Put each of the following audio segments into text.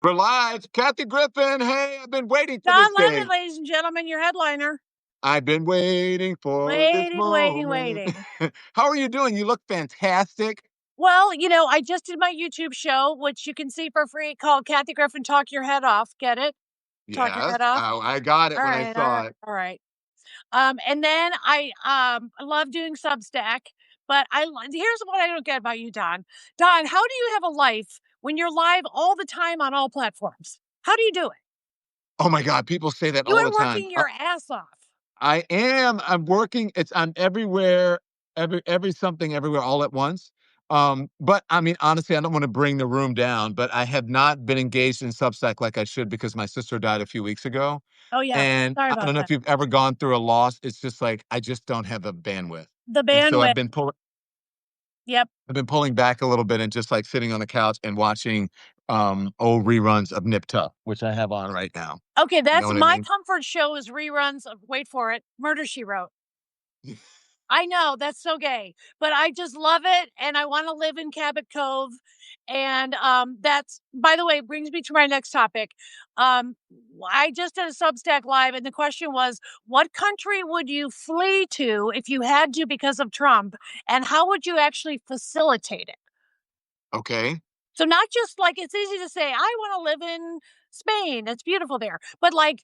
We're live. Kathy Griffin. Hey, I've been waiting for Don this Lemon, day. ladies and gentlemen, your headliner. I've been waiting for this Waiting, waiting, moment. waiting. How are you doing? You look fantastic. Well, I just did my YouTube show, which you can see for free, called Kathy Griffin Talk Your Head Off. Get it? Talk your Yes, head off. I got it All when I right, all saw right, it. all right. And then I love doing Substack, but here's what I don't get about you, Don. Don, how do you have a life when you're live all the time on all platforms? How do you do it? Oh my God, people say that You all the are time. working your ass off. I am. I'm working. I'm everywhere. Every something everywhere all at once. But I mean, honestly, I don't want to bring the room down, but I have not been engaged in Substack like I should because my sister died a few weeks ago. Oh yeah, And sorry I about don't know that. if you've ever gone through a loss. It's just like I just don't have the bandwidth. The And so bandwidth. Yep. I've been pulling back a little bit and just like sitting on the couch and watching old reruns of Nip Tuck, which I have on right now. Okay, You know that's what I my mean? comfort show is reruns of, wait for it, Murder, She Wrote. I know, that's so gay, but I just love it, and I wanna live in Cabot Cove, and, that's by the way, brings me to my next topic. Um, I just did a Substack Live, and the question was, what country would you flee to if you had to because of Trump, and how would you actually facilitate it? Okay. So not just like it's easy to say, "I wanna live in Spain, it's beautiful there," but, like,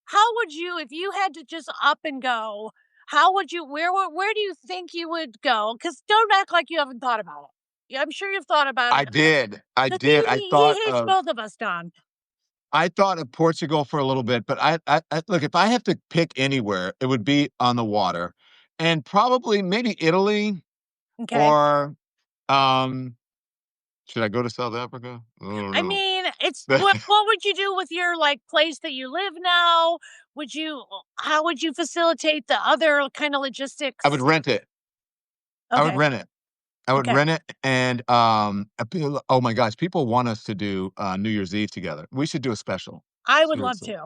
how would you if you had to just up and go, how would you where do you think you would go? Because 'Cause don't act like you haven't thought about it. Yeah, I'm sure you've thought about I it. did. I 'Cause did. he hates both of us, Don. I thought of Portugal for a little bit, but I look, if I have to pick anywhere, it would be on the water, and probably maybe Italy Okay. or um. Should I go to South Africa? I don't I know. mean, it's what would you do with your, like, place that you live now? Would you how would you facilitate the other kinda I would logistics? rent it. I would Okay, rent it. I would okay. rent it, and oh my gosh, people want us to do New Year's Eve together. We should do a special. I Let's would do a love sub- to.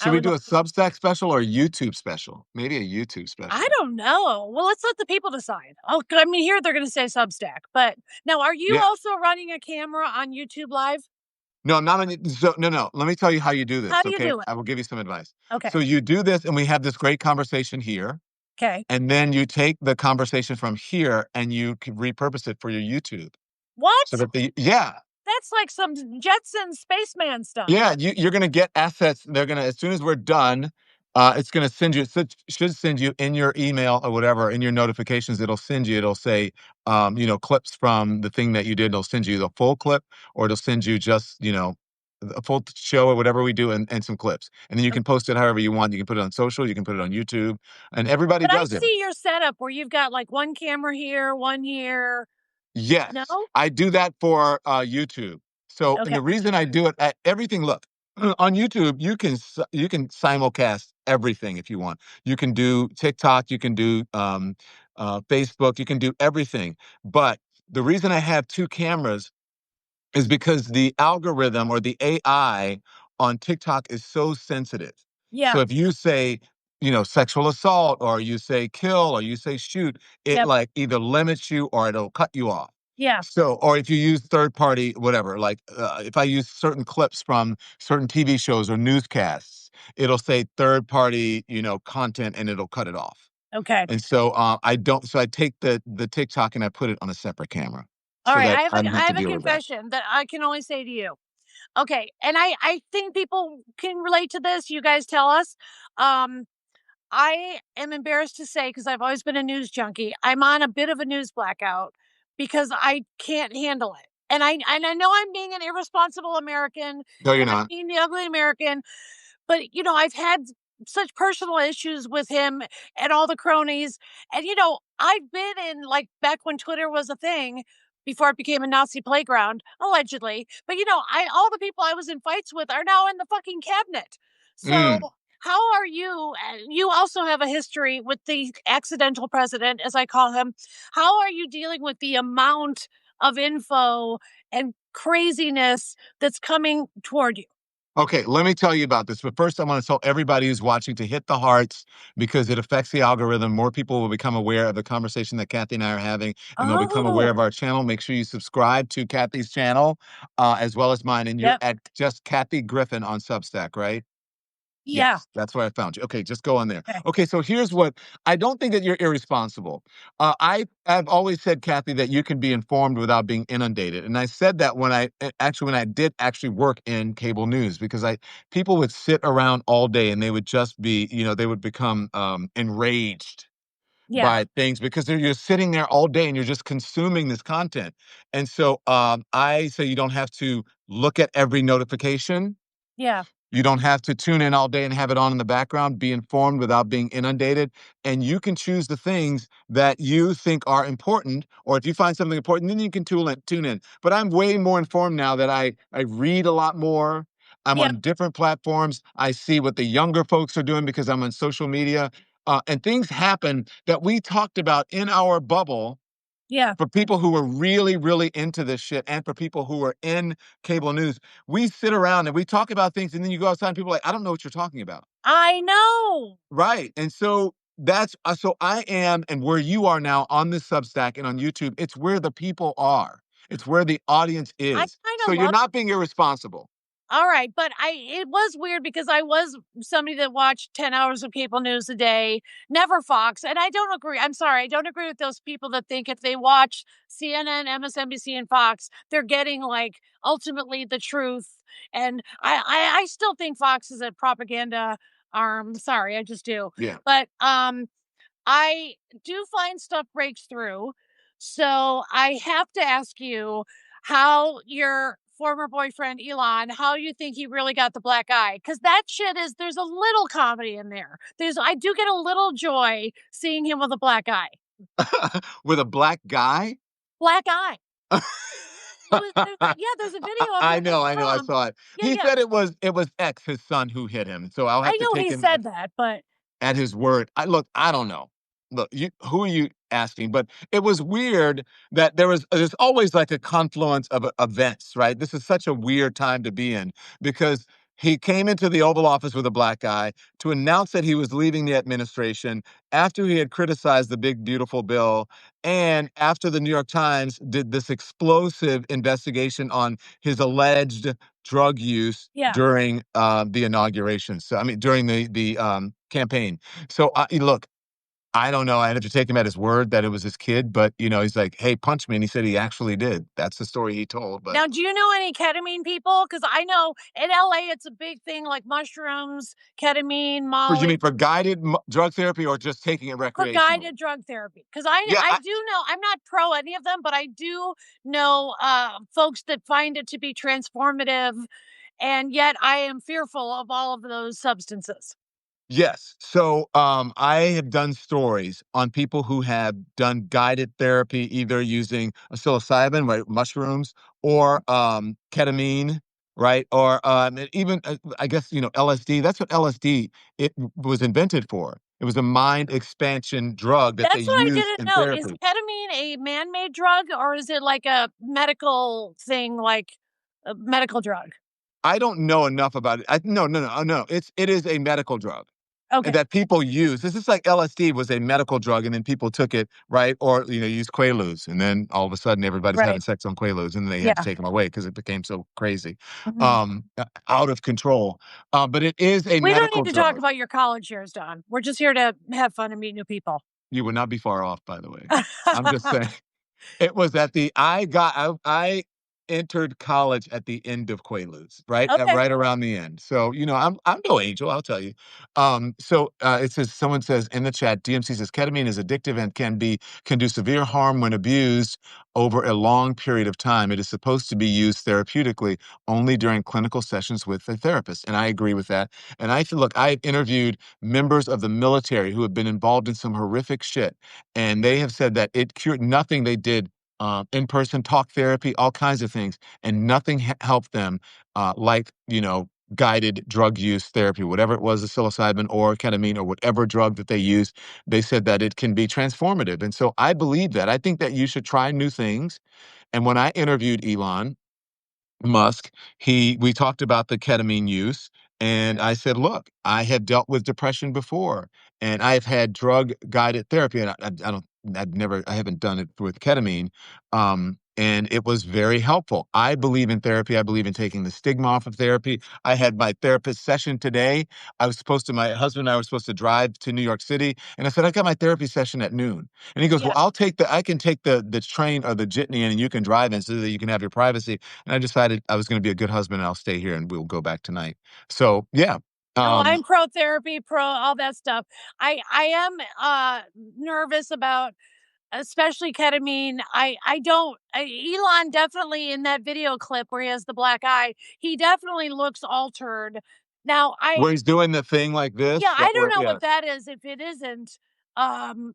I Should we would do love a Substack special or a YouTube special? Maybe a YouTube I special. don't know. Well, let's let the people decide. Oh, I mean, here they're going to say Substack, but now are you Yeah. also running a camera on YouTube Live? No, I'm not on it. So, no, no. Let me tell you how you do How this. do you Okay, do it? I will give you some advice. Okay. So you do this, and we have this great conversation here, Okay. and then you take the conversation from here and you can repurpose it for your YouTube. So What? that the yeah. That's like some Jetson spaceman stuff. Yeah, you're gonna get assets. They're gonna as soon as we're done, it's gonna send you. Should send you in your email or whatever in your notifications. It'll send you. It'll say, clips from the thing that you did. It'll send you the full clip, or it'll send you just a full show or whatever we do, and some clips. And then you Okay. can post it however you want. You can put it on social. You can put it on YouTube, and everybody But I does it. see your setup where you've got like one camera here, one here. Yes, No? I do that for, YouTube. So and Okay. the reason I do it at everything look, on YouTube, you can simulcast everything if you want. You can do TikTok, you can do, Facebook, you can do everything. But the reason I have 2 cameras is because the algorithm or the AI on TikTok is so sensitive. Yeah. So if you say, sexual assault or you say kill or you say shoot, it Yep. like either limits you or it'll cut you off. Yeah. So, or if you use third party, whatever, like if I use certain clips from certain TV shows or newscasts, it'll say third party, content and it'll cut it off. Okay. And so I take the TikTok and I put it on a separate camera All so right. that I don't I have to have a deal with that. confession that I can only say to you. Okay. And I think people can relate to this. You guys tell us. Um, I am embarrassed to say, because I've always been a news junkie, I'm on a bit of a news blackout because I can't handle it. And I know I'm being an irresponsible American No, you're and I'm not. being the ugly American, but I've had such personal issues with him and all the cronies. And I've been in like back when Twitter was a thing before it became a Nazi playground, allegedly. But I all the people I was in fights with are now in the fucking cabinet. So Mm. how are you? You also have a history with the accidental president, as I call him. How are you dealing with the amount of info and craziness that's coming toward you? Okay, let me tell you about this. But first, I want to tell everybody who's watching to hit the hearts because it affects the algorithm. More people will become aware of the conversation that Kathy and I are having, and they'll become aware of Oh, our channel. Make sure you subscribe to Kathy's channel as well as mine. And you're yep. at just Kathy Griffin on Substack, right? Yeah. Yes, that's where I found you. Okay, just go on there. Okay. Okay, so here's what I don't think that you're irresponsible. I've always said, Kathy, that you can be informed without being inundated, and I said that when when I did actually work in cable news because I people would sit around all day and they would just be, they would become enraged Yeah. by things because you're sitting there all day and you're just consuming this content, and so I say you don't have to look at every notification. Yeah. You don't have to tune in all day and have it on in the background. Be informed without being inundated. And you can choose the things that you think are important. Or if you find something important, then you can tune in. But I'm way more informed now that I read a lot more. I'm Yep. on different platforms. I see what the younger folks are doing because I'm on social media. And things happen that we talked about in our bubble Yeah. for people who are really, really into this shit and for people who are in cable news, we sit around and we talk about things and then you go outside and people are like, I don't know what you're talking about. I know. Right. And so so I am, and where you are now on this Substack and on YouTube, it's where the people are. It's where the audience I is. kind So of you're love. not being irresponsible. All right, but it was weird because I was somebody that watched 10 hours of cable news a day, never Fox, and I don't agree. I'm sorry, I don't agree with those people that think if they watch CNN, MSNBC, and Fox, they're getting like ultimately the truth. And I still think Fox is a propaganda arm. Sorry, I just do. Yeah. But I do find stuff breaks through. So I have to ask you how your former boyfriend Elon, how you think he really got the black eye? Because that shit is there's a little comedy in there. I do get a little joy seeing him with a black eye. With a black guy? Black eye. There's a video of I him with know, I know, I Trump. saw it. Yeah, He yeah. said it was X, his son, who hit him. So I'll I have to know take he him said that, but at his word. I don't know. Look, who are you asking? But it was weird that there's always like a confluence of events, right? This is such a weird time to be in because he came into the Oval Office with a black guy to announce that he was leaving the administration after he had criticized the big beautiful bill and after the New York Times did this explosive investigation on his alleged drug use yeah. during the inauguration. So I mean, during the campaign. So look, I don't know. I had to take him at his word that it was his kid, but he's like, "Hey, punch me," and he said he actually did. That's the story he told. But Now, do you know any ketamine people? Because I know in LA it's a big thing, like mushrooms, ketamine, you Molly. mean for guided drug therapy or just taking it For recreationally? guided drug therapy, because Yeah, I do know I'm not pro any of them, but I do know folks that find it to be transformative, and yet I am fearful of all of those substances. yes. So I have done stories on people who have done guided therapy, either using a psilocybin, right, mushrooms, or ketamine, right, or even I guess LSD. That's what LSD was invented for. It was a mind expansion drug that they That's what I use didn't in know. Is therapy. ketamine a man-made drug or is it like a medical thing, like a medical drug? I don't know enough about it. No, no, no, no. It is a medical drug. And Okay, that people use. This is like LSD was a medical drug, and then people took it, right? Or use Quaaludes, and then all of a sudden everybody's having right. sex on Quaaludes, and they had to Yeah. take them away because it became so crazy, Mhm. out of control. But it is a We don't medical need to talk drug. about your college years, Don. We're just here to have fun and meet new people. You would not be far off, by the way. I'm just saying. It was at the I entered college at the end of Quaaludes, right? Okay. Right around the end. So, I'm no angel, I'll tell you. It says someone says in the chat, DMC says ketamine is addictive and can do severe harm when abused over a long period of time. It is supposed to be used therapeutically only during clinical sessions with a therapist. And I agree with that. And I said, look, I've interviewed members of the military who have been involved in some horrific shit. And they have said that it cured nothing they did in-person talk therapy, all kinds of things, and nothing helped them like guided drug use therapy, whatever it was, the psilocybin or ketamine or whatever drug that they use. They said that it can be transformative, and so I believe that. I think that you should try new things. And when I interviewed Elon, Musk, we talked about the ketamine use, and I said, "Look, I have dealt with depression before, and I've had drug-guided therapy, and I haven't done it with ketamine, and it was very helpful. I believe in therapy. I believe in taking the stigma off of therapy. I had my therapist session today. My husband and I were supposed to drive to New York City, and I said, I got my therapy session at noon. And he goes, Yeah. well, I can take the train or the jitney in, and you can drive in so that you can have your privacy. And I decided I was going to be a good husband and I'll stay here and we'll go back tonight. So yeah. No, I'm pro therapy, pro all that stuff. I am nervous about especially ketamine. I don't Elon definitely in that video clip where he has the black eye, he definitely looks altered. Now Where he's doing the thing like this. I don't know what that is if it isn't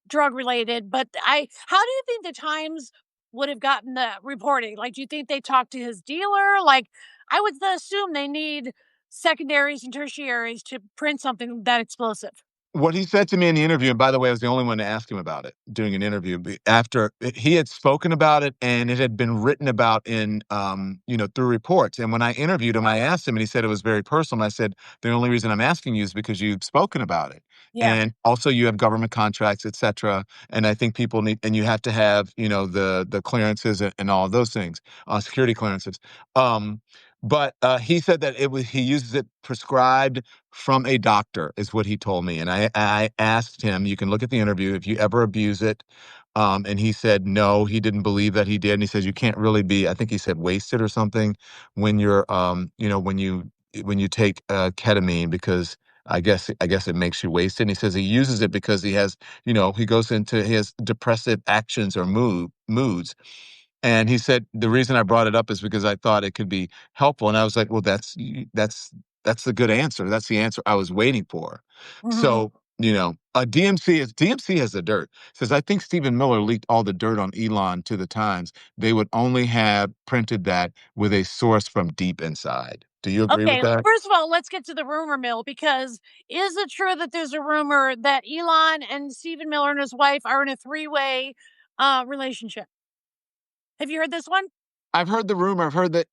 drug related, but how do you think the Times would have gotten the reporting? Like, do you think they talked to his dealer? Like, I would assume they need secondaries and tertiaries to print something that explosive. What he said to me in the interview, and by the way, I was the only one to ask him about it during an interview. After he had spoken about it, and it had been written about in, through reports. And when I interviewed him, I asked him, and he said it was very personal. And I said, the only reason I'm asking you is because you've spoken about it, Yeah. and also you have government contracts, et cetera. And I think people need, and you have to have, the clearances and all of those things, security clearances. But he said that he uses it prescribed from a doctor, is what he told me. And I asked him, you can look at the interview, if you ever abuse it. And he said, no, he didn't believe that he did. And he says, you can't really be, I think he said wasted or something when you're, when you take ketamine, because I guess it makes you wasted. And he says he uses it because he has, he has depressive actions or moods. And he said, the reason I brought it up is because I thought it could be helpful. And I was like, well, that's the good answer. That's the answer I was waiting for. So, DMC has the dirt. Says, I think Stephen Miller leaked all the dirt on Elon to the Times. They would only have printed that with a source from deep inside. Do you agree with that? First of all, let's get to the rumor mill, because is it true that there's a rumor that Elon and Stephen Miller and his wife are in a three-way relationship? Have you heard this one? I've heard the rumor. I've heard that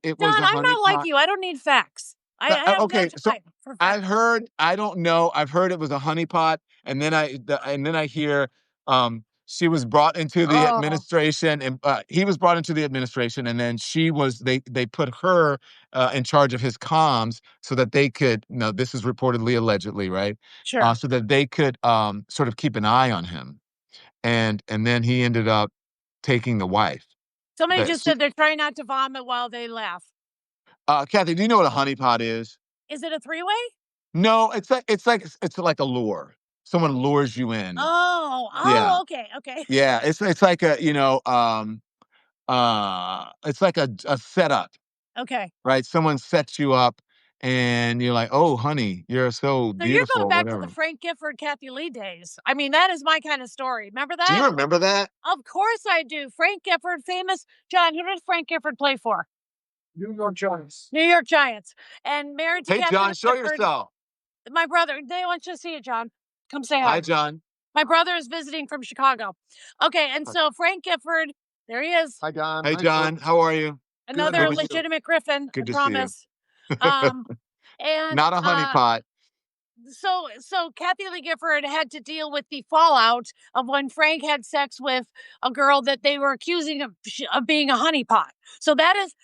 it was Don, a I'm not like honeypot. you. I don't need facts. I have Okay, no so time for facts. I don't know. I've heard it was a honeypot, and then I hear she was brought into the administration, and he was brought into the administration, and then they put her in charge of his comms so that they could, this is reportedly allegedly, right? Sure. So that they could sort of keep an eye on him, and then he ended up taking the wife. Somebody just said they're trying not to vomit while they laugh. Kathy, do you know what a honeypot is? Is it a three-way? No, it's like a lure. Someone lures you in. Yeah. Okay. Yeah, it's like it's like a setup, Okay. right? Someone sets you up and you're like, "Oh, honey, you're so So you're going beautiful," back to the whatever. Frank Gifford, Kathy Lee days. I mean, that is my kind of story. Remember Do you that? remember that? Of course I do. Frank Gifford, famous. John, who does Frank Gifford play for? New York Giants. New York Giants. And married to Hey, Kathy John, show Gifford. yourself. My brother, they want you to see it, John. Come say hi. Hi, John. My brother is visiting from Chicago. Okay, and so Frank Gifford, there he is. Hi, Don. Hey, John, how are you? Another Good to see you. legitimate Griffin, Good I to see you. promise. And Not a honeypot. so Kathy Lee Gifford had to deal with the fallout of when Frank had sex with a girl that they were accusing of being a honeypot. So that is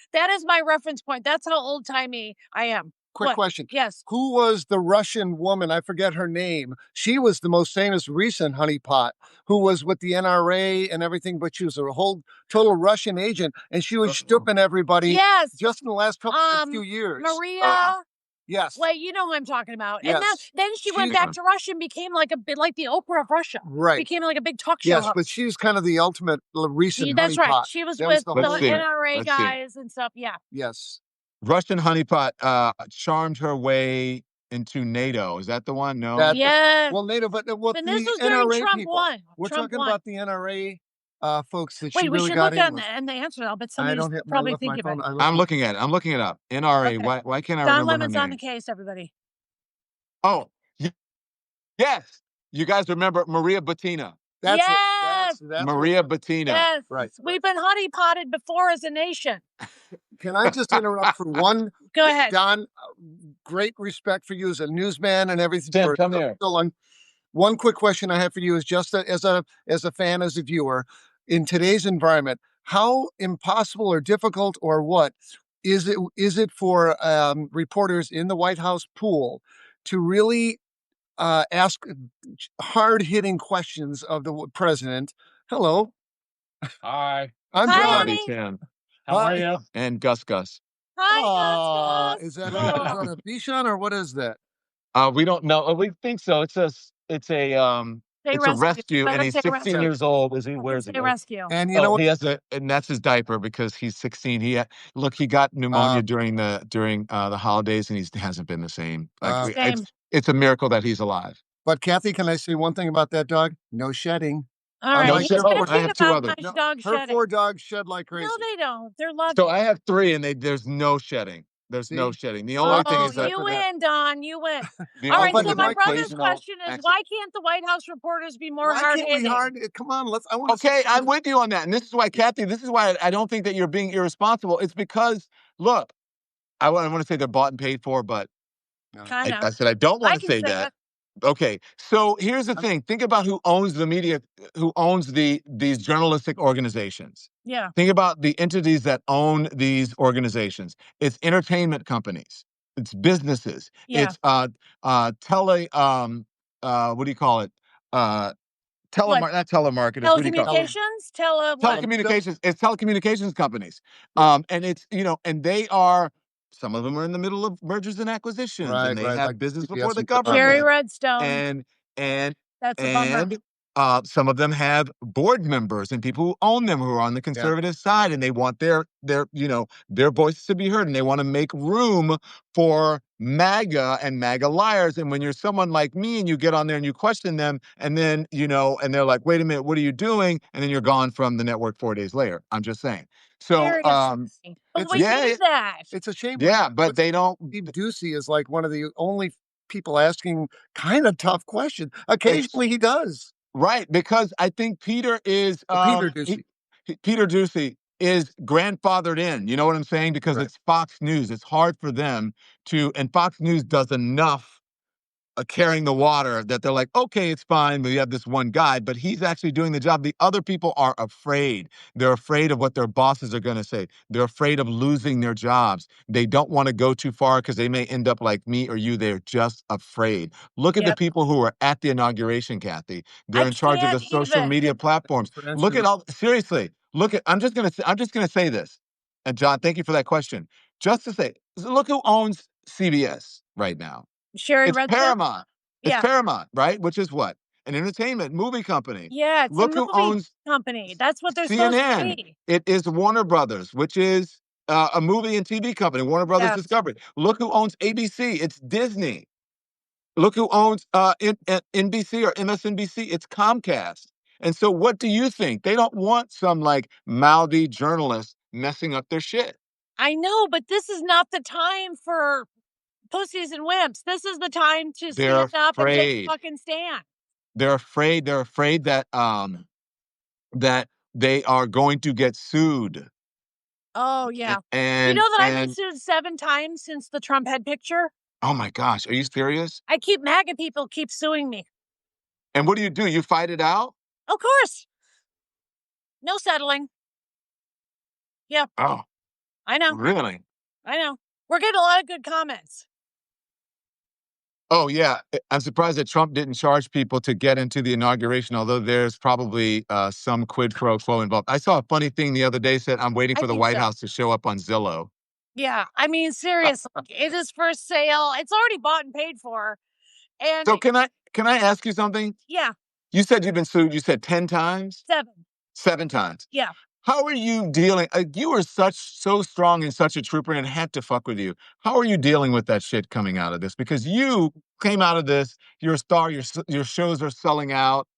my reference point. That's how old timey I am. Quick question. Yes. Who was the Russian woman? I forget her name. She was the most famous recent honeypot who was with the NRA and everything, but she was a whole total Russian agent, and she was stripping everybody. Yes. Just in the last few years. Maria. Yes. Well, you know what I'm talking about. Yes. And then she went back to Russia and became like a bit like the Oprah of Russia. Right. Became like a big talk show. Yes, but she's kind of the ultimate recent That's honeypot. right. She was with the Let's see. NRA guys and stuff. Yeah. Yes. Russian honeypot charmed her way into NATO. Is that the one? No. Yeah. Well, NATO, but what And the this was during NRA Trump people. won. We're Trump talking won. about the NRA folks that Wait, she we really should got look in on with. the answer now, but I somebody's don't have probably thinking of it. I'm looking at it. I'm looking it up. NRA. Okay. Why can't I Don remember Lemon's her on name? the case, everybody. Oh, yes. You guys remember Maria Butina? That's yes. Yes. Maria Bettino. Yes. Right. We've been honeypotted before as a nation. Can I just interrupt for one? Go ahead. Don, great respect for you as a newsman and everything. Tim, come here. One quick question I have for you is just as a fan, as a viewer, in today's environment, how impossible or difficult or what is it for reporters in the White House pool to really ask hard-hitting questions of the president? Hello. Hi. I'm Hi, John. honey. Tim. How are you? And Gus. Hi, Gus. Is that a Bichon or what is that? We don't know. We think so. It's a rescue, and he's 16 years old as he wears it. Rescue. And you know what? He has and that's his diaper because he's 16. He got pneumonia during the holidays, and he hasn't been the same. It's a miracle that he's alive. But Kathy, can I say one thing about that dog? No shedding. All right. No, He's shit. bitching I have two about others. my dog Her shedding. 4 dogs shed like crazy. No, they don't. They're loving. So I have 3, and there's no shedding. There's no shedding. The only thing is that you win, Don. You win. the All only right. thing So is my that brother's occasional question is, why can't the White House reporters be more Why can't we hard-hitting? Come on, I want Okay, I'm with you on that. And this is why, Kathy, I don't think that you're being irresponsible. It's because, look, I want to say they're bought and paid for, but I said I don't want to say that. Okay, so here's the thing. Think about who owns the media, who owns these journalistic organizations. Yeah. Think about the entities that own these organizations. It's entertainment companies. It's businesses. Yeah. It's what do you call it? Not telemarketers. What do you call it? Telecommunications. It's telecommunications companies. And it's, and they are, some of them are in the middle of mergers and acquisitions, and they have business before the government. Jerry Redstone. And that's a bummer. some of them have board members and people who own them who are on the conservative side, and they want their voices to be heard, and they want to make room for MAGA and MAGA liars. And when you're someone like me and you get on there and you question them, and then, and they're like, wait a minute, what are you doing? And then you're gone from the network 4 days later. I'm just saying. So, but we need that. It's a shame. Yeah, but they don't. Steve Doocy is like one of the only people asking kind of tough questions. Occasionally he does. Right, because I think Peter is Peter Doocy. Peter Doocy is grandfathered in. You know what I'm saying? Because it's Fox News. It's hard for them and Fox News does enough carrying the water that they're like, okay, it's fine. We have this one guy, but he's actually doing the job. The other people are afraid. They're afraid of what their bosses are going to say. They're afraid of losing their jobs. They don't want to go too far because they may end up like me or you. They're just afraid. Look at the people who are at the inauguration, Kathy. They're in charge of the social media platforms. Look at seriously. I'm just going to say this. And John, thank you for that question. Just to say, look who owns CBS right now. It's Paramount. It's Paramount, right? Which is what? An entertainment movie company. Yeah, it's Look a movie who owns company. That's what they're CNN. supposed to be. It is Warner Brothers, which is a movie and TV company. Warner Brothers Discovery. Look who owns ABC. It's Disney. Look who owns NBC or MSNBC. It's Comcast. And so what do you think? They don't want some like mouthy journalist messing up their shit. I know, but this is not the time for pussies and wimps. This is the time to stand up and take fucking stand. They're afraid. They're afraid that that they are going to get sued. Oh yeah. And you know that I've been sued 7 times since the Trump head picture? Oh my gosh, are you serious? MAGA people keep suing me. And what do? You fight it out? Of course. No settling. Yeah. Oh. I know. Really? I know. We're getting a lot of good comments. Oh, yeah. I'm surprised that Trump didn't charge people to get into the inauguration, although there's probably some quid pro quo involved. I saw a funny thing the other day said, I'm waiting for the White House to show up on Zillow. Yeah. I mean, seriously, it is for sale. It's already bought and paid for. And so can I ask you something? Yeah. You said you've been sued, you said 10 times? 7. 7 times. Yeah. How are you dealing? You were so strong and such a trooper, and it had to fuck with you. How are you dealing with that shit coming out of this? Because you came out of this, you're a star, your shows are selling out.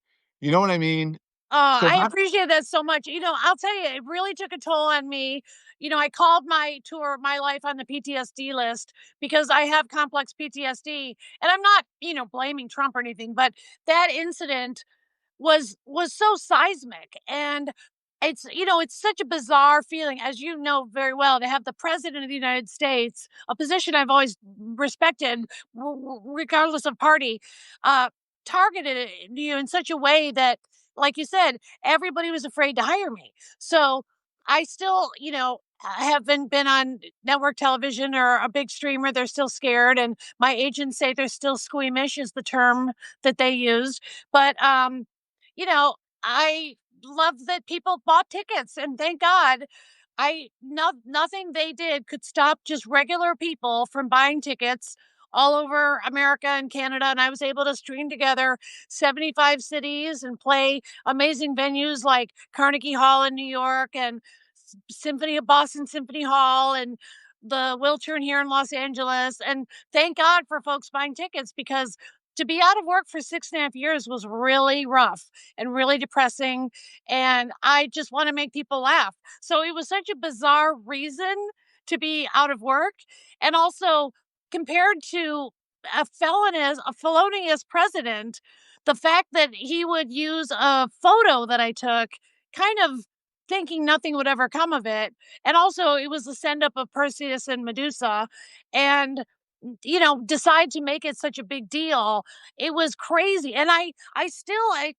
You know what I mean? I appreciate that so much. I'll tell you, it really took a toll on me. I called my life on the PTSD list because I have complex PTSD. And I'm not, blaming Trump or anything, but that incident was so seismic. And it's such a bizarre feeling, as you know very well, to have the president of the United States, a position I've always respected, regardless of party, uh, targeted you in such a way that, like you said, everybody was afraid to hire me. So I still, I haven't been on network television or a big streamer. They're still scared. And my agents say they're still squeamish, is the term that they used. But, I love that people bought tickets, and thank God. Nothing they did could stop just regular people from buying tickets all over America and Canada. And I was able to string together 75 cities and play amazing venues like Carnegie Hall in New York, and Boston Symphony Hall, and the Wiltern here in Los Angeles. And thank God for folks buying tickets, because to be out of work for 6.5 years was really rough and really depressing. And I just want to make people laugh. So it was such a bizarre reason to be out of work. And also, compared to a felonious president, the fact that he would use a photo that I took, kind of thinking nothing would ever come of it. And also, it was the send up of Perseus and Medusa. And decide to make it such a big deal. It was crazy. And I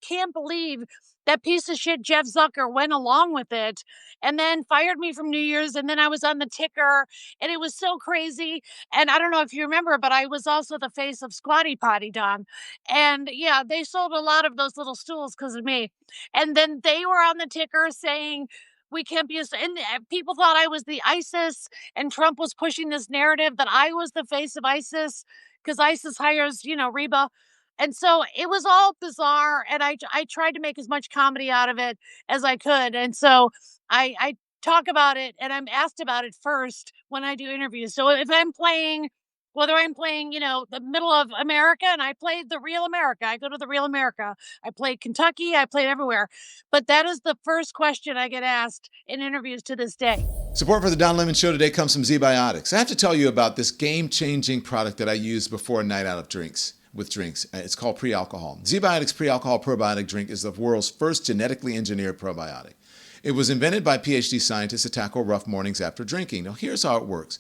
can't believe that piece of shit Jeff Zucker went along with it and then fired me from New Year's. And then I was on the ticker, and it was so crazy. And I don't know if you remember, but I was also the face of Squatty Potty, Don. And yeah, they sold a lot of those little stools because of me. And then they were on the ticker saying, we can't be, and people thought I was the ISIS, and Trump was pushing this narrative that I was the face of ISIS because ISIS hires, Reba. And so it was all bizarre. And I tried to make as much comedy out of it as I could. And so I talk about it, and I'm asked about it first when I do interviews. So if I'm playing, whether I'm playing, the middle of America, and I played the real America, I go to the real America. I played Kentucky, I played everywhere. But that is the first question I get asked in interviews to this day. Support for the Don Lemon Show today comes from Ziotics. I have to tell you about this game-changing product that I use before a night out of drinks. It's called pre-alcohol. Ziotics pre-alcohol probiotic drink is the world's first genetically engineered probiotic. It was invented by PhD scientists to tackle rough mornings after drinking. Now, here's how it works.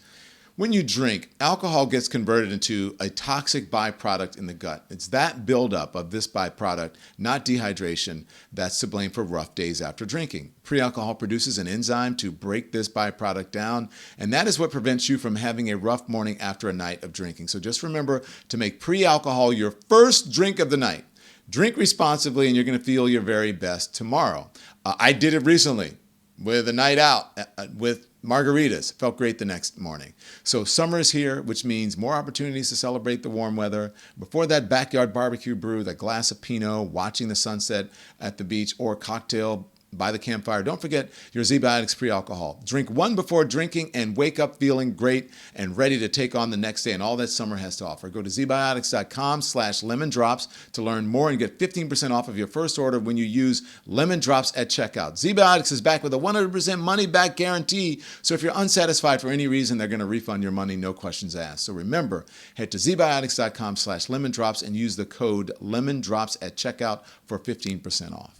When you drink, alcohol gets converted into a toxic byproduct in the gut. It's that buildup of this byproduct, not dehydration, that's to blame for rough days after drinking. Pre-alcohol produces an enzyme to break this byproduct down, and that is what prevents you from having a rough morning after a night of drinking. So just remember to make pre-alcohol your first drink of the night. Drink responsibly, and you're going to feel your very best tomorrow. I did it recently with a night out with margaritas. Felt great the next morning. So summer is here, which means more opportunities to celebrate the warm weather. Before that backyard barbecue brew, that glass of Pinot, watching the sunset at the beach, or cocktail by the campfire. Don't forget your Ziotics pre-alcohol. Drink one before drinking and wake up feeling great and ready to take on the next day and all that summer has to offer. Go to ziotics.com/lemondrops to learn more and get 15% off of your first order when you use Lemon Drops at checkout. Ziotics is back with a 100% money-back guarantee. So if you're unsatisfied for any reason, they're going to refund your money, no questions asked. So remember, head to ziotics.com/lemondrops and use the code LEMONDROPS at checkout for 15% off.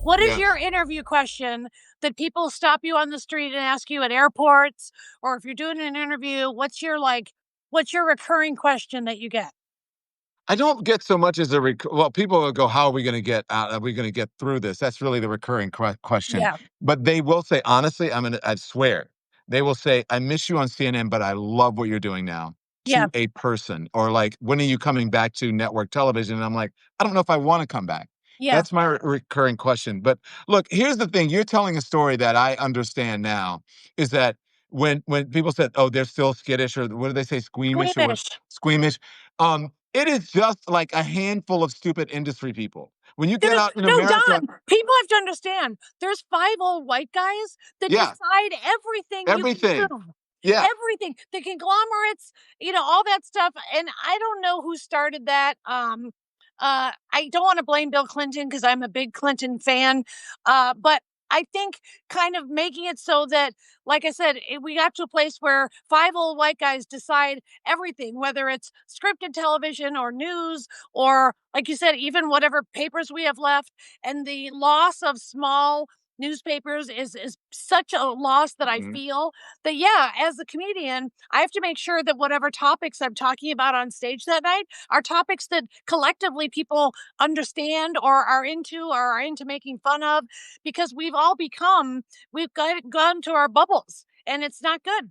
What is your interview question that people stop you on the street and ask you at airports, or if you're doing an interview, what's your recurring question that you get? I don't get so much as people will go, how are we going to get out? Are we going to get through this? That's really the recurring question. Yeah. But they will say, honestly, I swear, they will say, I miss you on CNN, but I love what you're doing now. Yeah. To a person, or like, when are you coming back to network television? And I'm like, I don't know if I want to come back. Yeah. That's my recurring question. But look, here's the thing. You're telling a story that I understand now, is that when people said, oh, they're still skittish, or what do they say, squeamish. Or squeamish. It is just like a handful of stupid industry people. When you get out in America, Don, people have to understand. There's 5 old white guys that decide everything. Everything. Yeah. Everything. The conglomerates, all that stuff. And I don't know who started that. I don't want to blame Bill Clinton because I'm a big Clinton fan. But I think kind of making it so that, like I said, we got to a place where 5 old white guys decide everything, whether it's scripted television or news or, like you said, even whatever papers we have left. And the loss of small newspapers is such a loss that I feel that, yeah, as a comedian, I have to make sure that whatever topics I'm talking about on stage that night are topics that collectively people understand or are into making fun of, because we've gone to our bubbles and it's not good.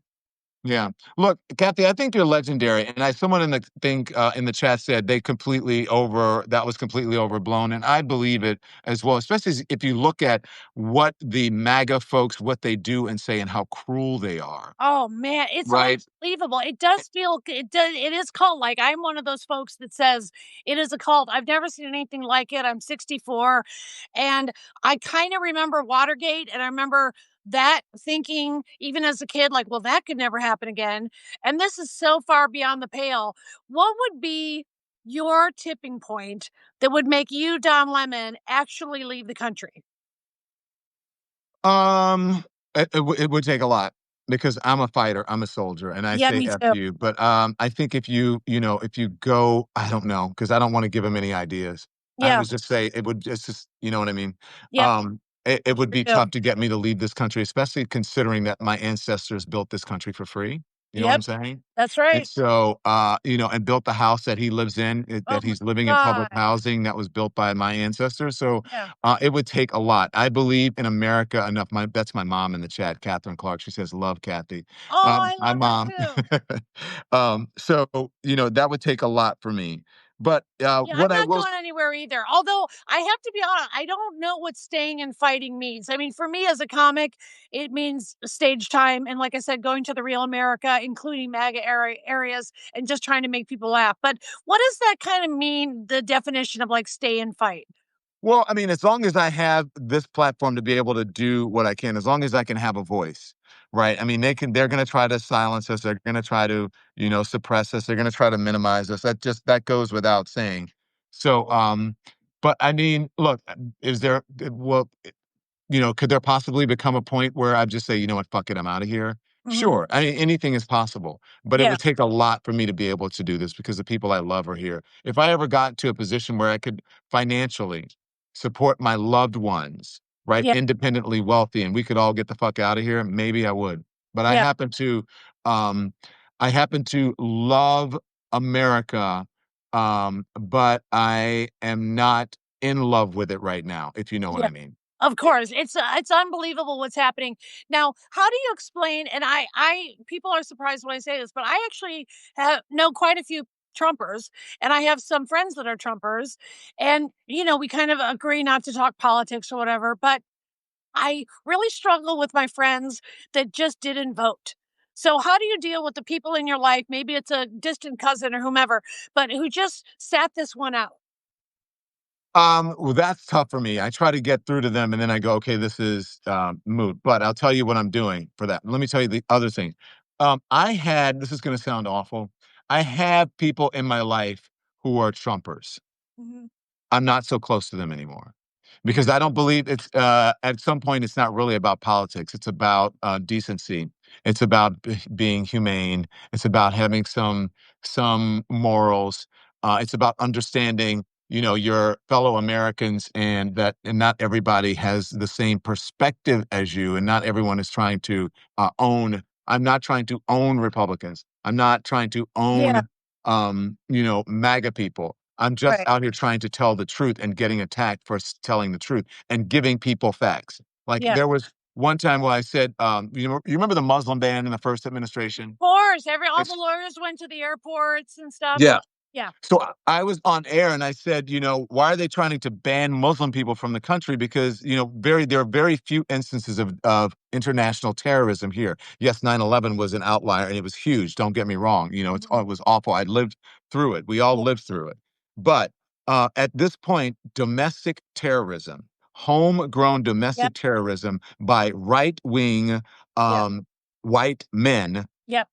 Yeah. Look, Kathy, I think you're legendary. And someone in the thing in the chat said that was completely overblown. And I believe it as well, especially if you look at what the MAGA folks, what they do and say and how cruel they are. Oh man, it's Right. unbelievable. It is cult like. I'm one of those folks that says it is a cult. I've never seen anything like it. I'm 64 and I kind of remember Watergate, and I remember that thinking even as a kid like, well, that could never happen again. And this is so far beyond the pale. What would be your tipping point that would make you, Don Lemon, actually leave the country? It would take a lot because I'm a fighter, I'm a soldier, and I Yeah, say me F too. you. But I think if you go, I don't know, because I don't want to give him any ideas. I Yeah, would just say it would just, you know what I mean? yeah, It would me be too. tough to get me to leave this country, especially considering that my ancestors built this country for free. You know what I'm Yep, saying? that's And right. so, and built the house that he lives in, Oh that my he's living in public God. housing that was built by my ancestors. So, Yeah. it would take a lot. I believe in America enough. That's my mom in the chat, Catherine Clark. She says, "Love Kathy." Oh, I My love her mom. too. So that would take a lot for me. But Yeah, I'm what I not will going anywhere either. Although I have to be honest, I don't know what staying and fighting means. I mean, for me as a comic, it means stage time. And like I said, going to the real America, including MAGA areas, and just trying to make people laugh. But what does that kind of mean, the definition of like stay and fight? Well, I mean, as long as I have this platform to be able to do what I can, as long as I can have a voice, right? I mean, they're going to try to silence us. They're going to try to, suppress us. They're going to try to minimize us. That goes without saying. So, but I mean, look, is there, well, could there possibly become a point where I just say, you know what, fuck it, I'm out of here? Hmm. Sure. I mean, anything is possible, but it Yeah. would take a lot for me to be able to do this because the people I love are here. If I ever got to a position where I could financially support my loved ones, right, Yeah. independently wealthy, and we could all get the fuck out of here, maybe I would. But Yeah. um, I happen to love America, but I am not in love with it right now, if you know what Yeah. I mean. Of course, it's unbelievable what's happening now. How do you explain? And people are surprised when I say this, but I actually know quite a few Trumpers, and I have some friends that are Trumpers, and we kind of agree not to talk politics or whatever. But I really struggle with my friends that just didn't vote. So how do you deal with the people in your life? Maybe it's a distant cousin or whomever, but who just sat this one out. Well, that's tough for me. I try to get through to them and then I go, okay, this is moot. But I'll tell you what I'm doing for that. Let me tell you the other thing. This is going to sound awful. I have people in my life who are Trumpers. Mhm. I'm not so close to them anymore because Mhm. I don't believe at some point, it's not really about politics. It's about decency. It's about being humane. It's about having some morals. It's about understanding, your fellow Americans and not everybody has the same perspective as you, and not everyone is trying to own. I'm not trying to own Republicans. I'm not trying to Yeah. own, MAGA people. I'm just Right. out here trying to tell the truth and getting attacked for telling the truth and giving people facts. Like Yeah. there was one time where I said, you remember the Muslim ban in the first administration? Course, all the It's, lawyers went to the airports and stuff. yeah. Yeah. So I was on air and I said, why are they trying to ban Muslim people from the country? Because, there are very few instances of international terrorism here. Yes, 9/11 was an outlier and it was huge. Don't get me wrong. Mhm. It was awful. I lived through it. We all Yeah. lived through it. But at this point, domestic terrorism, homegrown Yep. domestic terrorism by right wing Yep. white men, Yep.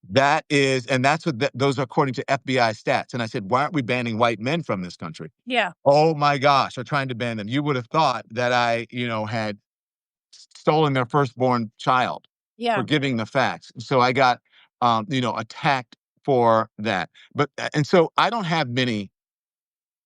those are according to FBI stats. And I said, why aren't we banning white men from this country? Yeah. Oh my gosh, they're trying to ban them. You would have thought that I, had stolen their firstborn child for giving the facts. So I got, attacked for that. But and so I don't have many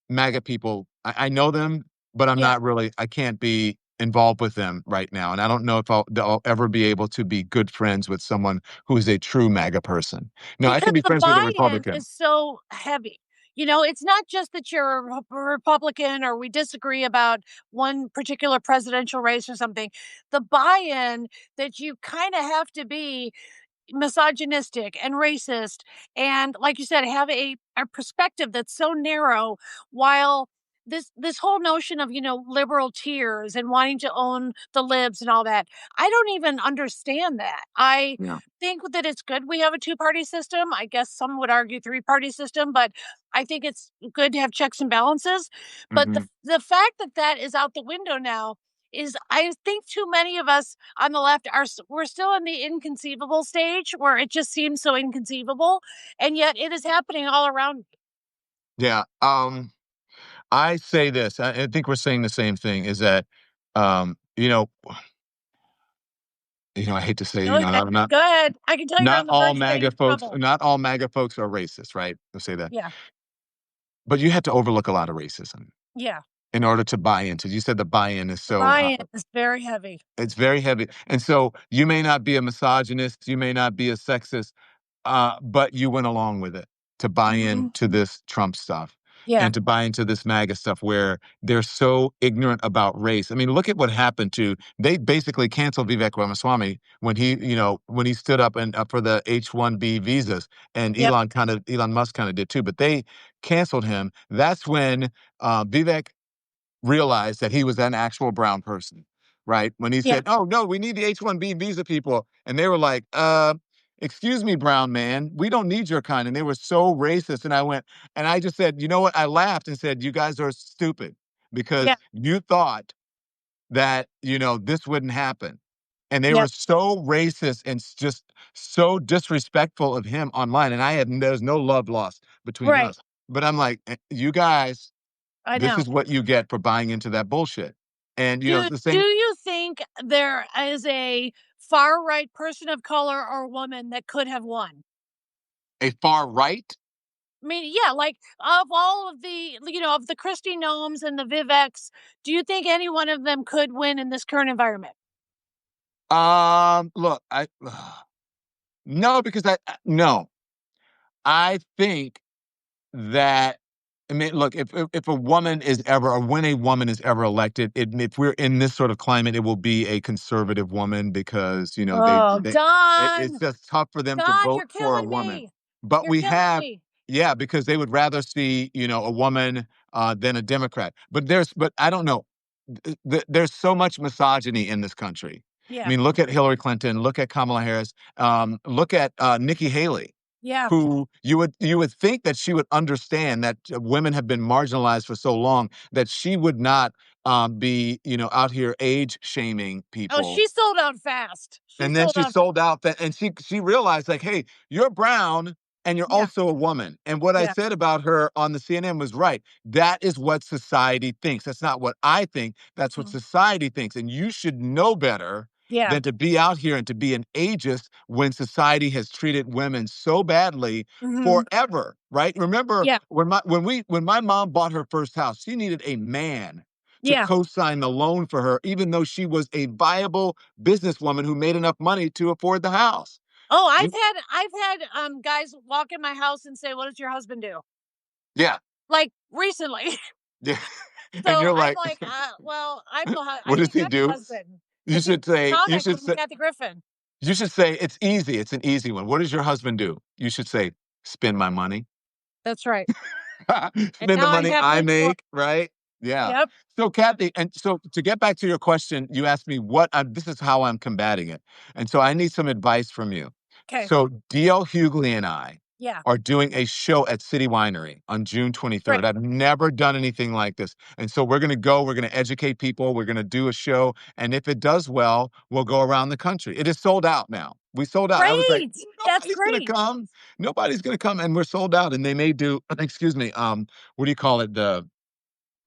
MAGA people. I know them, but I'm not really. I can't be involved with them right now, and I don't know if I'll ever be able to be good friends with someone who is a true MAGA person. No, I Because can be the friends with a buy-in Republican. is so heavy. It's not just that you're a Republican or we disagree about one particular presidential race or something. The buy-in that you kind of have to be misogynistic and racist and, like you said, have a perspective that's so narrow, while this whole notion of liberal tears and wanting to own the libs and all that, I don't even understand that. I Yeah. think that it's good we have a two-party system. I guess some would argue three-party system, but I think it's good to have checks and balances. But Mhm. the fact that that is out the window now is, I think too many of us on the left we're still in the inconceivable stage where it just seems so inconceivable, and yet it is happening all around me. Yeah. I say this. I think we're saying the same thing. Is that, um, you know, I hate to say, Go ahead. not Go ahead. I can tell you're on not the all verge of getting MAGA in folks, trouble. not all MAGA folks are racist, right? Let's say that. Yeah. But you have to overlook a lot of racism Yeah. in order to buy into. You said the buy-in is The so high. buy-in is very heavy. It's very heavy. And so you may not be a misogynist, you may not be a sexist, but you went along with it to buy Mhm. into this Trump stuff Yeah. and to buy into this MAGA stuff where they're so ignorant about race. I mean, look at what happened they basically canceled Vivek Ramaswamy when he stood up and for the H-1B visas, and Yep. Elon Musk kind of did too, but they canceled him. That's when Vivek realized that he was an actual brown person, right? When he Yeah. said, "Oh no, we need the H-1B visa people," and they were like, excuse me, brown man, we don't need your kind," and they were so racist. And I just said, you know what? I laughed and said, "You guys are stupid because Yeah. you thought that this wouldn't happen." And they were Yep. so racist and just so disrespectful of him online. And there's no love lost between Right. us. But I'm like, You guys, I this know. is what you get for buying into that bullshit." And Do the do same, you think there is a far right person of color or woman that could have won? a far right. I mean, yeah, like, of all of of the Christy Gnomes and the Viveks, do you think any one of them could win in this current environment? Look, no, because no, I think that, I mean, look, if a woman is ever, or when a woman is ever elected, if we're in this sort of climate, it will be a conservative woman because Oh, it's Don, just tough for them to Don, vote you're for a killing woman. me. But You're we killing have, me. yeah, because they would rather see a woman than a Democrat. But I don't know. There's so much misogyny in this country. I Yeah. mean, look at Hillary Clinton, look at Kamala Harris, look at Nikki Haley, Yeah. who you would think that she would understand that women have been marginalized for so long that she would not be out here age shaming Oh, people. she sold out fast. She And then sold she out. sold out that, and she realized, like, hey, you're brown and you're Yeah. also a woman. And what I Yeah. said about her on the CNN was right. That is what society thinks. That's not what I think. That's what Mhm. society thinks. And you should know better Yeah. than to be out here and to be an ageist when society has treated women so badly Mhm. forever. Right? Remember Yeah. when my mom bought her first house, she needed a man to Yeah. co-sign the loan for her, even though she was a viable businesswoman who made enough money to afford the house. Oh, I've You- had guys walk in my house and say, "What does your husband do?" Yeah, Like, recently. yeah. And So you're I'm like, like, well, I have no what I does think he you have a do? husband You because he's should say, a comic from Kathy Griffin. it's easy. It's an easy one. What does your husband do? You should say, spend my money. That's right. And Spend the now I money I happily divorced. make, right? Yeah. Yep. So Kathy, and so to get back to your question, you asked me this is how I'm combating it. And so I need some advice from you. Okay. So DL Hughley and I Yeah. are doing a show at City Winery on June 23rd. Great. I've never done anything like this. And so we're going to educate people. We're going to do a show. And if it does well, we'll go around the country. It is sold out now. We sold out. I was like, Great. That's nobody's going to great. come. Nobody's going to come. And we're sold out. And they may do, excuse me, what do you call it? The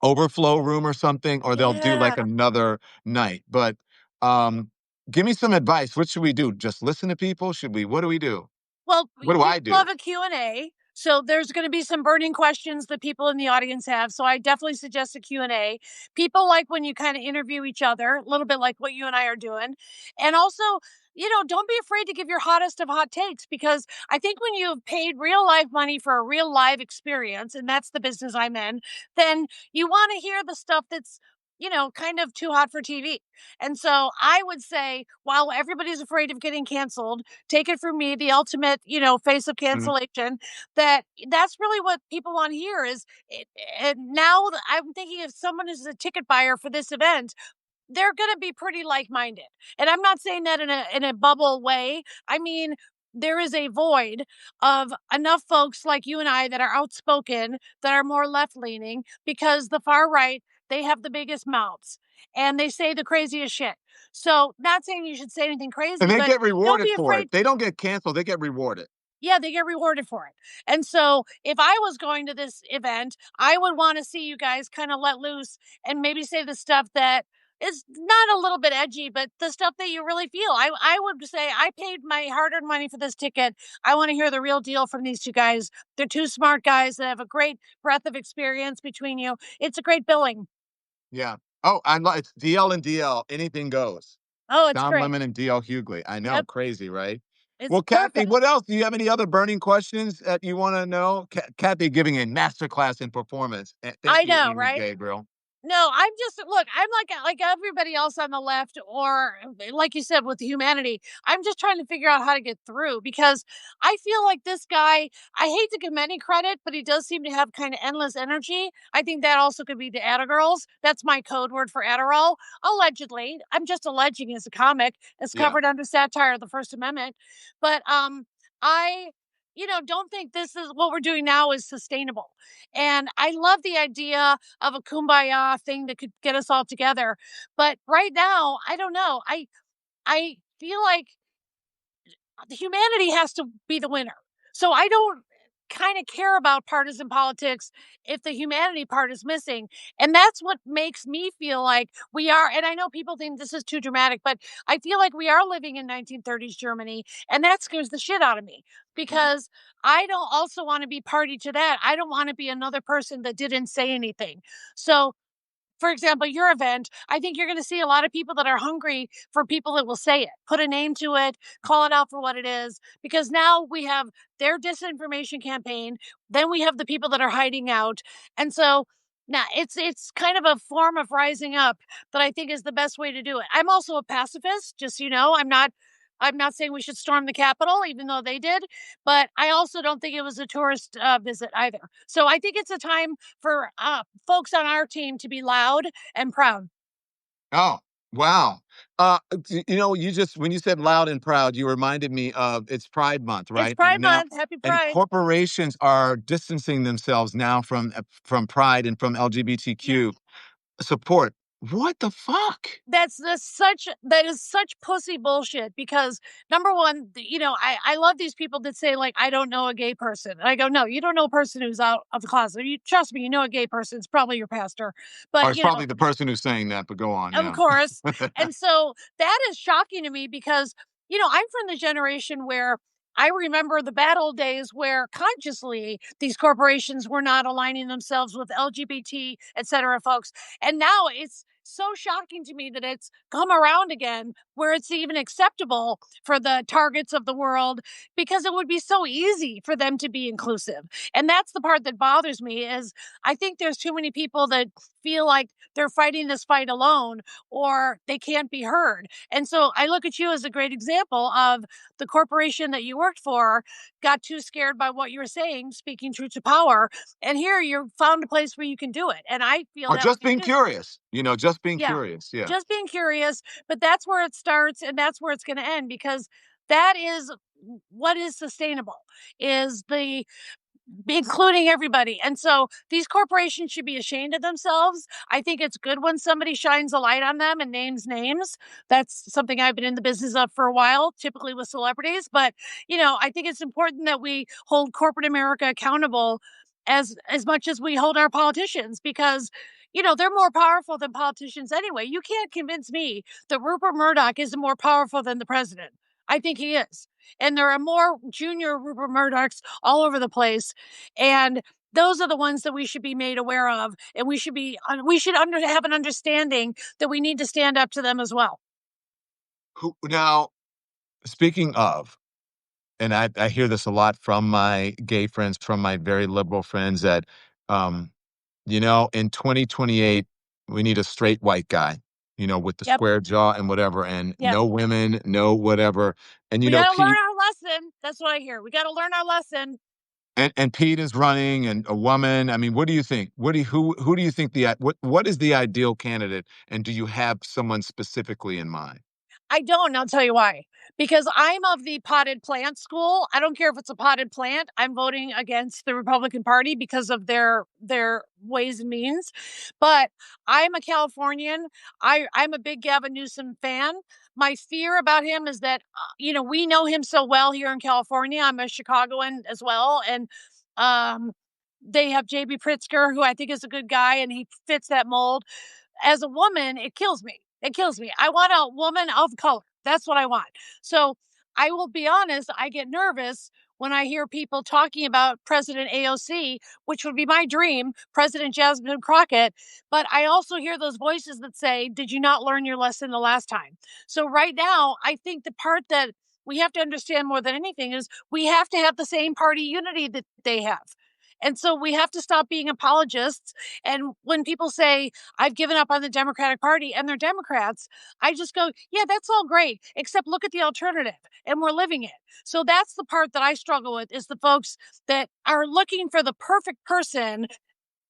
overflow room or something, or they'll do like Yeah. another night. But Give me some advice. What should we do? Just listen to people? What do we do? Well, What do we I do? love a Q&A. So there's going to be some burning questions that people in the audience have. So I definitely suggest a Q&A. People like when you kind of interview each other, a little bit like what you and I are doing. And also, don't be afraid to give your hottest of hot takes, because I think when you've paid real life money for a real live experience, and that's the business I'm in, then you want to hear the stuff that's, kind of too hot for TV. And so I would say, while everybody's afraid of getting canceled, take it from me, the ultimate, face of Mhm. cancellation, that's really what people want to hear is it. And now I'm thinking, if someone is a ticket buyer for this event, they're going to be pretty like-minded. And I'm not saying that in a bubble way. I mean, there is a void of enough folks like you and I that are outspoken, that are more left-leaning, because the far right, they have the biggest mouths and they say the craziest shit. So, not saying you should say anything And crazy, they but get don't rewarded be for afraid. it. They don't get canceled. They get rewarded. Yeah, they get rewarded for it. And so if I was going to this event, I would want to see you guys kind of let loose and maybe say the stuff that is not a little bit edgy, but the stuff that you really feel. I would say, I paid my hard-earned money for this ticket. I want to hear the real deal from these two guys. They're two smart guys that have a great breadth of experience between you. It's a great billing. Yeah. Oh, I love it's DL and DL. Anything goes. Oh, it's Don great. Lemon and DL Hughley. I know, Yep, crazy, right? it's Well, Kathy, perfect. what else? Do you have any other burning questions that you want to know? Kathy giving a masterclass in performance. Thank I you, know, Amy right? Gabriel. No, I'm just, look, I'm like everybody else on the left, or like you said with humanity. I'm just trying to figure out how to get through, because I feel like this guy, I hate to give him any credit, but he does seem to have kind of endless energy. I think that also could be the Adderalls. That's my code word for Adderall. Allegedly. I'm just alleging, as a comic. It's Yeah. covered under satire of the First Amendment. But I don't think this is what we're doing now is sustainable. And I love the idea of a kumbaya thing that could get us all together. But right now, I don't know. I feel like the humanity has to be the winner. So I don't kind of care about partisan politics if the humanity part is missing. And that's what makes me feel like we are. And I know people think this is too dramatic, but I feel like we are living in 1930s Germany. And that scares the shit out of me, because I don't also want to be party to that. I don't want to be another person that didn't say anything. So, for example, your event, I think you're going to see a lot of people that are hungry for people that will say it, put a name to it, call it out for what it is, because now we have their disinformation campaign. Then we have the people that are hiding out. And so now it's kind of a form of rising up that I think is the best way to do it. I'm also a pacifist, just I'm not saying we should storm the Capitol, even though they did, but I also don't think it was a tourist visit either. So I think it's a time for folks on our team to be loud and proud. Oh, wow. You just when you said loud and proud, you reminded me of it's Pride Month, It's right? Pride Month. Happy And Pride. corporations are distancing themselves now from Pride and from Yeah. LGBTQ support. What the fuck? That is such pussy bullshit, because number one, I love these people that say, like, I don't know a gay person. And I go, no, you don't know a person who's out of the closet. You trust me, you know a gay person. It's probably your pastor. Or But it's probably the person who's saying that, but go on, of yeah. course. And so that is shocking to me, because, I'm from the generation where I remember the bad old days where consciously these corporations were not aligning themselves with LGBT, et cetera, folks. And now it's so shocking to me that it's come around again, where it's even acceptable for the Targets of the world, because it would be so easy for them to be inclusive. And that's the part that bothers me, is I think there's too many people that feel like they're fighting this fight alone, or they can't be heard. And so I look at you as a great example of the corporation that you worked for got too scared by what you were saying, speaking truth to power. And here you found a place where you can do it. And I feel Or that just way being too. curious, just being Yeah. curious. Yeah. Just being curious. But that's where it starts, and that's where it's going to end, because that is what is sustainable, is the including everybody. And so these corporations should be ashamed of themselves. I think it's good when somebody shines a light on them and names names. That's something I've been in the business of for a while, typically with celebrities. But, I think it's important that we hold corporate America accountable as much as we hold our politicians, because they're more powerful than politicians anyway. You can't convince me that Rupert Murdoch isn't more powerful than the president. I think he is. And there are more junior Rupert Murdochs all over the place. And those are the ones that we should be made aware of. And we should have an understanding that we need to stand up to them as well. Now, speaking of, and I hear this a lot from my gay friends, from my very liberal friends, that, in 2028, we need a straight white guy, with the Yep. square jaw and whatever, and Yep. no women, no whatever. And, We got to learn Pete, our lesson. That's what I hear. We got to learn our lesson. and Pete is running, and a woman. I mean, what do you think? Who do you think what is the ideal candidate? And do you have someone specifically in mind? I don't, and I'll tell you why. Because I'm of the potted plant school. I don't care if it's a potted plant. I'm voting against the Republican Party because of their ways and means. But I'm a Californian. I'm a big Gavin Newsom fan. My fear about him is that, we know him so well here in California. I'm a Chicagoan as well. And they have J.B. Pritzker, who I think is a good guy, and he fits that mold. As a woman, it kills me. It kills me. I want a woman of color. That's what I want. So I will be honest, I get nervous when I hear people talking about President AOC, which would be my dream, President Jasmine Crockett. But I also hear those voices that say, did you not learn your lesson the last time? So right now, I think the part that we have to understand more than anything is we have to have the same party unity that they have. And so we have to stop being apologists. And when people say, I've given up on the Democratic Party and they're Democrats, I just go, yeah, that's all great, except look at the alternative and we're living it. So that's the part that I struggle with, is the folks that are looking for the perfect person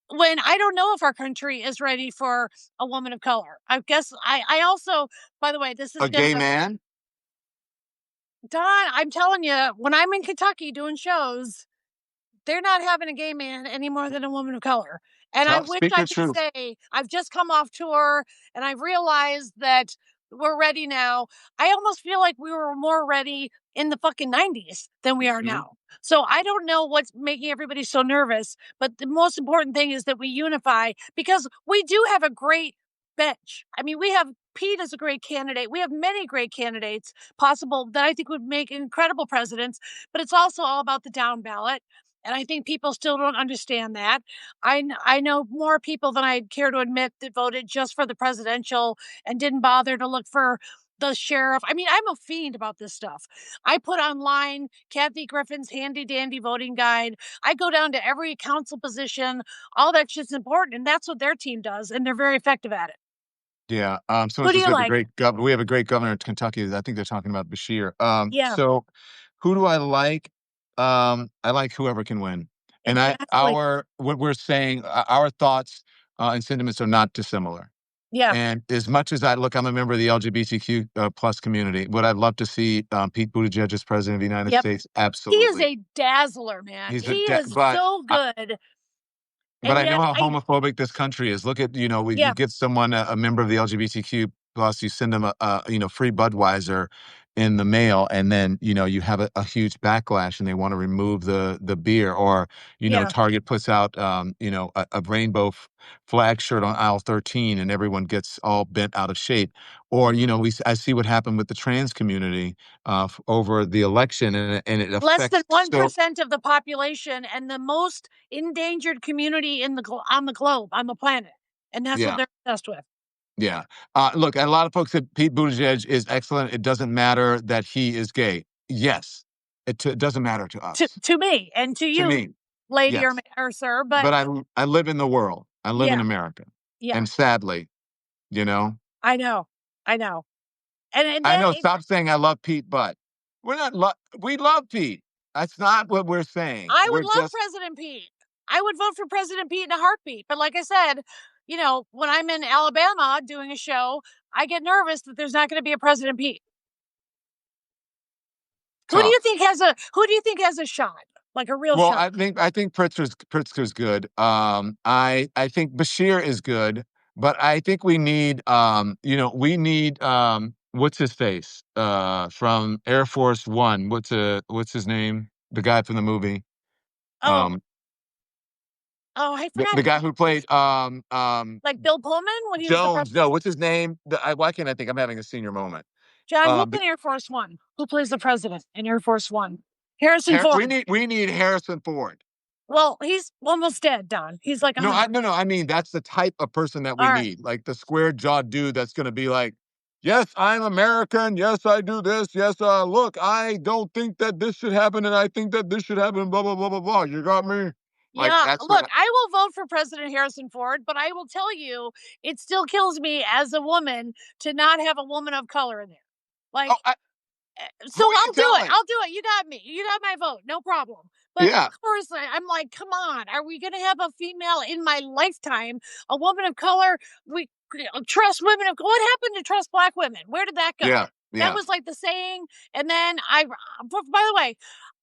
when I don't know if our country is ready for a woman of color. I guess I also, by the way, this is A gay man? Don, I'm telling you, when I'm in Kentucky doing shows, they're not having a gay man any more than a woman of color. And I wish Speak I your could truth. say I've just come off tour and I've realized that we're ready now. I almost feel like we were more ready in the fucking 90s than we are now. So I don't know what's making everybody so nervous, but the most important thing is that we unify, because we do have a great bench. I mean, we have Pete as a great candidate. We have many great candidates possible that I think would make incredible presidents, but it's also all about the down ballot. And I think people still don't understand that. I know more people than I'd care to admit that voted just for the presidential and didn't bother to look for the sheriff. I mean, I'm a fiend about this stuff. I put online Kathy Griffin's handy dandy voting guide. I go down to every council position. All that shit's important. And that's what their team does. And they're very effective at it. Yeah. Who do you like? We have a great governor in Kentucky. I think they're talking about Bashir. Yeah. So who do I like? I like whoever can win. And Exactly. what we're saying, our thoughts and sentiments are not dissimilar. Yeah. And as much as I'm a member of the LGBTQ plus community. Would I love to see Pete Buttigieg as president of the United States? Absolutely. He is a dazzler, man. He is so good. But I know how homophobic this country is. Look at, you get someone, a member of the LGBTQ plus, you send them a free Budweiser in the mail, and then, you have a huge backlash and they want to remove the beer, or, Target puts out, a rainbow flag shirt on aisle 13 and everyone gets all bent out of shape. Or, I see what happened with the trans community over the election, and it affects less than 1% of the population and the most endangered community on the globe, on the planet. And that's what they're obsessed with. Yeah. Look, a lot of folks said Pete Buttigieg is excellent. It doesn't matter that he is gay. Yes. It doesn't matter to us. To me and to you, to me, lady or sir. But I live in the world. I live in America. Yeah. And sadly, I know. And I know. Stop saying I love Pete, but we love Pete. That's not what we're saying. I would love President Pete. I would vote for President Pete in a heartbeat. But like I said, when I'm in Alabama doing a show, I get nervous that there's not going to be a President Pete. Who do you think has a shot? Like a real shot? Well, I think Pritzker's good. I think Bashir is good, but I think we need what's his face? From Air Force One. What's his name? The guy from the movie. Oh, I forgot. The guy who played like Bill Pullman when he was the Jones. president? No, what's his name? Why can't I think? I'm having a senior moment. John, who's Um, in Air Force One? Who plays the president in Air Force One? Harrison Ford. we need Harrison Ford. Well, he's almost dead, Don. He's like No, 100. I mean that's the type of person that we All right. need, like the square jawed dude that's going to be like, yes, I'm American. Yes, I do this. Yes, look, I don't think that this should happen, and I think that this should happen. Blah blah blah blah blah. You got me? Like Yeah, that's look, what I will vote for President Harrison Ford, but I will tell you, it still kills me as a woman to not have a woman of color in there. Like, Oh, so who are you I'll do it. telling? I'll do it. You got me. You got my vote. No problem. But Yeah. of course, I'm like, come on. Are we going to have a female in my lifetime, a woman of color? We trust women of what happened to trust black women? Where did that go? Yeah. That was like the saying. And then by the way,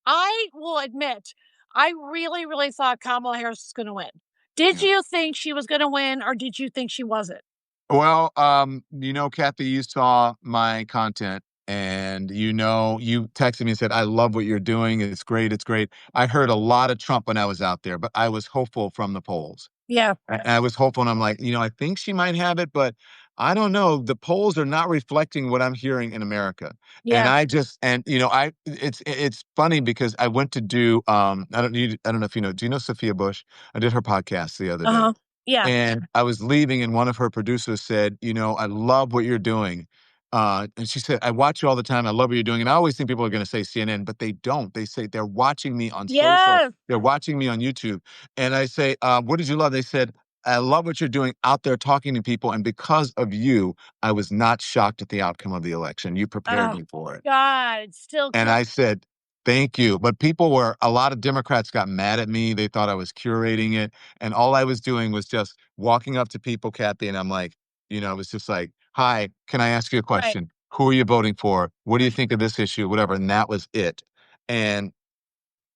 I will admit, I really, really thought Kamala Harris was going to win. Did you think she was going to win, or did you think she wasn't? Well, Kathy, you saw my content and you texted me and said, I love what you're doing. It's great. It's great. I heard a lot of Trump when I was out there, but I was hopeful from the polls. Yeah. I was hopeful, and I'm like, I think she might have it, but I don't know. The polls are not reflecting what I'm hearing in America. And Yeah. it's funny because I went to do, I don't know if you know, do you know Sophia Bush? I did her podcast the other day. Yeah. And I was leaving, and one of her producers said, I love what you're doing. And she said, I watch you all the time. I love what you're doing. And I always think people are going to say CNN, but they don't. They say they're watching me on social. Yes. They're watching me on YouTube. And I say, what did you love? They said, I love what you're doing out there talking to people. And because of you, I was not shocked at the outcome of the election. You prepared me for it. God, still. And I said, thank you. But a lot of Democrats got mad at me. They thought I was curating it. And all I was doing was just walking up to people, Kathy, and I'm like, it was just like, hi, can I ask you a question? Right. Who are you voting for? What do you think of this issue? Whatever. And that was it. And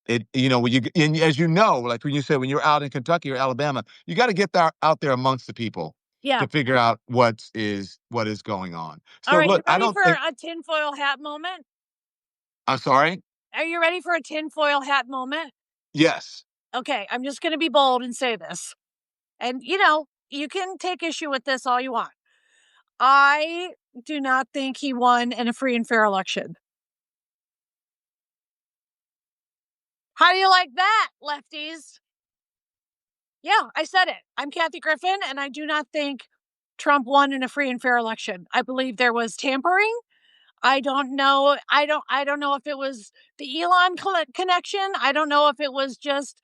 and as like when you said, when you're out in Kentucky or Alabama, you got to get out there amongst the people to figure out what is going on. So all right, look, you ready for a tinfoil hat moment? I'm sorry? Are you ready for a tinfoil hat moment? Yes. Okay, I'm just going to be bold and say this. And, you can take issue with this all you want. I do not think he won in a free and fair election. How do you like that, lefties? Yeah, I said it. I'm Kathy Griffin, and I do not think Trump won in a free and fair election. I believe there was tampering. I don't know. I don't know if it was the Elon connection. I don't know if it was just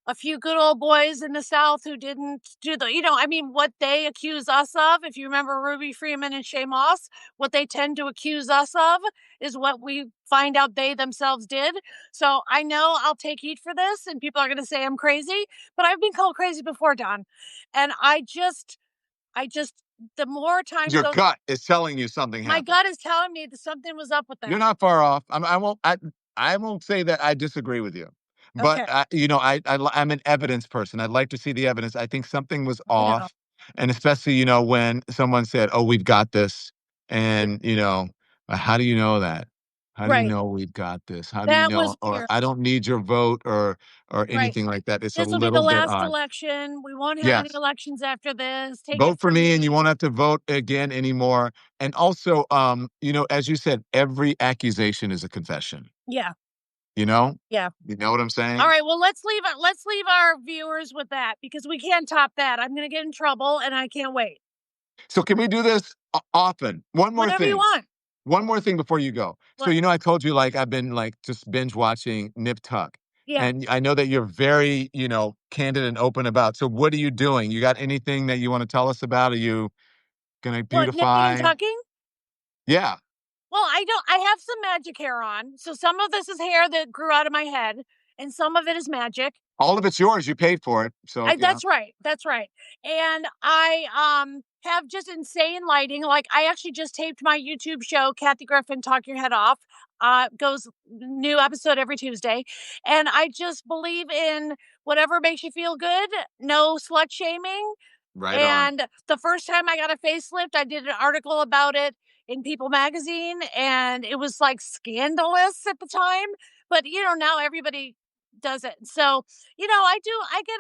a few good old boys in the South who didn't do what they accuse us of. If you remember Ruby Freeman and Shay Moss, what they tend to accuse us of is what we find out they themselves did. So I know I'll take heat for this, and people are going to say I'm crazy, but I've been called crazy before, Don. And I just, the more times your gut is telling you something happened. My gut is telling me that something was up with that. You're not far off. I won't say that I disagree with you. But I'm an evidence person. I'd like to see the evidence. I think something was off, and especially when someone said, "Oh, we've got this," and how do you know that? How do you know we've got this? How do you know? Or I don't need your vote or anything like that. It's this a will be little the bit last odd. election. We won't have any elections after this. Vote for me, and you won't have to vote again anymore. And also, as you said, every accusation is a confession. Yeah. Yeah. You know what I'm saying? All right. Well, let's leave our viewers with that, because we can't top that. I'm going to get in trouble, and I can't wait. So can we do this often? One more Whatever thing. you want. One more thing before you go. What? So, I told you, I've been just binge watching Nip Tuck. Yeah. And I know that you're very, candid and open about. So what are you doing? You got anything that you want to tell us about? Are you going to beautify? Nipping and tucking? Yeah. Well, I have some magic hair on. So some of this is hair that grew out of my head, and some of it is magic. All of it's yours. You paid for it. So That's right. That's right. And I have just insane lighting. Like, I actually just taped my YouTube show, Kathy Griffin, Talk Your Head Off. Goes new episode every Tuesday. And I just believe in whatever makes you feel good. No slut shaming. Right and on. The first time I got a facelift, I did an article about it in People magazine, and it was scandalous at the time. But now everybody does it. So, I get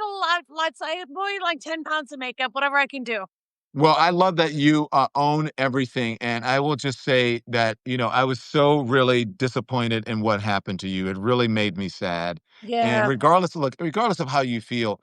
I'm wearing like 10 pounds of makeup, whatever I can do. Well, I love that you own everything. And I will just say that, I was so really disappointed in what happened to you. It really made me sad. And Yeah. regardless of how you feel,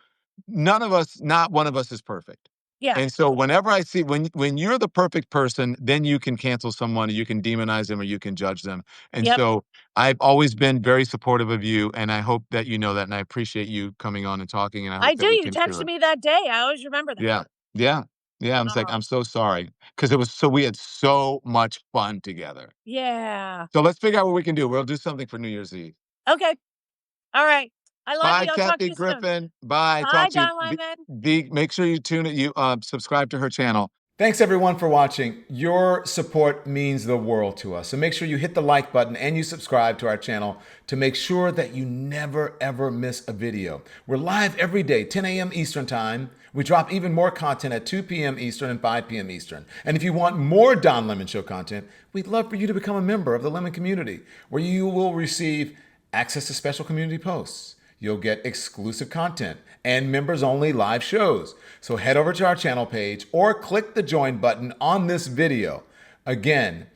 not one of us is perfect. Yeah. And so whenever I see when you're the perfect person, then you can cancel someone, or you can demonize them, or you can judge them. And Yep. so I've always been very supportive of you, and I hope that you know that, and I appreciate you coming on and talking, and I I hope do. that we You can clear texted it. me that day. I always remember that. Yeah. Yeah. Yeah, I was like, Oh, "I'm so sorry, because we had so much fun together. yeah. So let's figure out what we can do. We'll do something for New Year's Eve. Okay. All right. I love Bye, you. I'll talk to Kathy you soon. Griffin. Bye. Bye, Talk to you. Don Lemon. Make sure you subscribe to her channel. Thanks everyone for watching. Your support means the world to us. So make sure you hit the like button and you subscribe to our channel to make sure that you never ever miss a video. We're live every day, 10 a.m. Eastern time. We drop even more content at 2 p.m. Eastern and 5 p.m. Eastern. And if you want more Don Lemon Show content, we'd love for you to become a member of the Lemon community, where you will receive access to special community posts. You'll get exclusive content and members-only live shows. So head over to our channel page or click the join button on this video. Again,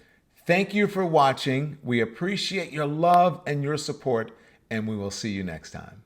thank you for watching. We appreciate your love and your support, and we will see you next time.